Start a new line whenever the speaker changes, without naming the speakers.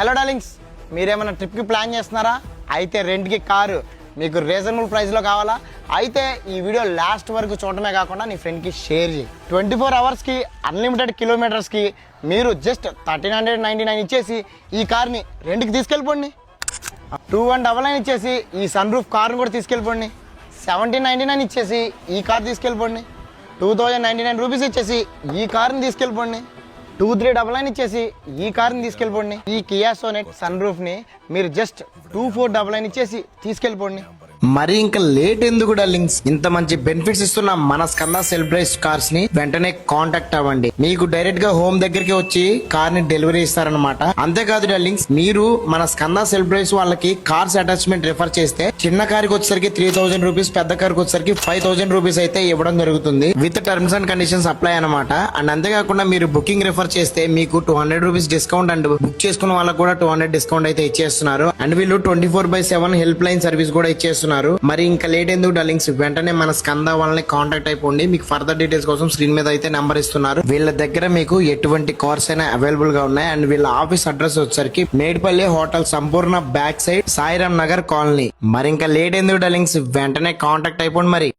Hello darlings, మీరేమైనా ట్రిప్కి plan చేస్తున్నారా? అయితే రెంట్కి కారు మీకు రీజనబుల్ ప్రైస్లో కావాలా? అయితే ఈ వీడియో లాస్ట్ వరకు చూడటమే కాకుండా నీ ఫ్రెండ్కి షేర్ చేయి. 24 అవర్స్కి అన్లిమిటెడ్ కిలోమీటర్స్కి మీరు జస్ట్ 1399 ఇచ్చేసి ఈ కార్ని రెంట్కి తీసుకెళ్ళిపోండి. 2199 ఇచ్చేసి ఈ సన్ రూఫ్ కార్ని కూడా తీసుకెళ్ళిపోండి. 1799 ఇచ్చేసి ఈ కార్ తీసుకెళ్ళిపోండి. 2099 రూపీస్ ఇచ్చేసి ఈ కార్ని తీసుకెళ్ళిపోండి. 2399 ఇచ్చేసి ఈ కార్ని తీసుకెళ్ళిపోండి. ఈ కియా సోనెట్ సన్ రూఫ్ ని మీరు జస్ట్ 2499 ఇచ్చేసి తీసుకెళ్ళిపోండి.
మరి ఇంకా లేట్ ఎందుకు డార్లింగ్స్? ఇంత మంచి బెనిఫిట్స్ ఇస్తున్న మన స్కంద సెల్ఫ్ డ్రైవ్ కార్స్ ని వెంటనే కాంటాక్ట్ అవ్వండి. మీకు డైరెక్ట్ గా హోమ్ దగ్గరికి వచ్చి కార్ ని డెలివరీ ఇస్తారనమాట. అంతేకాదు డార్లింగ్స్, మీరు మన స్కంద సెల్ఫ్ డ్రైవ్స్ వాళ్ళకి కార్స్ అటాచ్మెంట్ రిఫర్ చేస్తే చిన్న కార్కి వచ్చేసరికి 3000 రూపీస్, పెద్ద కార్కి వచ్చేసరికి 5000 రూపీస్ అయితే ఇవ్వడం జరుగుతుంది. With terms and conditions apply అనమాట. అండ్ అంతేకాకుండా మీరు బుకింగ్ రిఫర్ చేస్తే మీకు 200 రూపీస్ డిస్కౌంట్ అండ్ బుక్ చేసుకున్న వాళ్ళకి కూడా 200 డిస్కౌంట్ అయితే ఇచ్చేస్తున్నారు. అండ్ వీళ్ళు 24/7 హెల్ప్ లైన్ సర్వీస్ కూడా ఇచ్చేస్తున్నారు. మరి ఇంకా లేట్ ఎందుకు డార్లింగ్స్? వెంటనే మన స్కంద వాళ్ళని కాంటాక్ట్ అయిపోండి. మీకు ఫర్దర్ డీటెయిల్స్ కోసం స్క్రీన్ మీద అయితే నెంబర్ ఇస్తున్నారు. వీళ్ళ దగ్గర మీకు ఎటువంటి కార్స్ అయినా అవైలబుల్ గా ఉన్నాయి. అండ్ వీళ్ళ ఆఫీస్ అడ్రస్ వచ్చరికి మేడ్పల్లి హోటల్ సంపూర్ణ back side Sairam Nagar colony. మరి ఇంకా లేట్ ఎందుకు డార్లింగ్స్? వెంటనే కాంటాక్ట్ అయిపోండి మరి.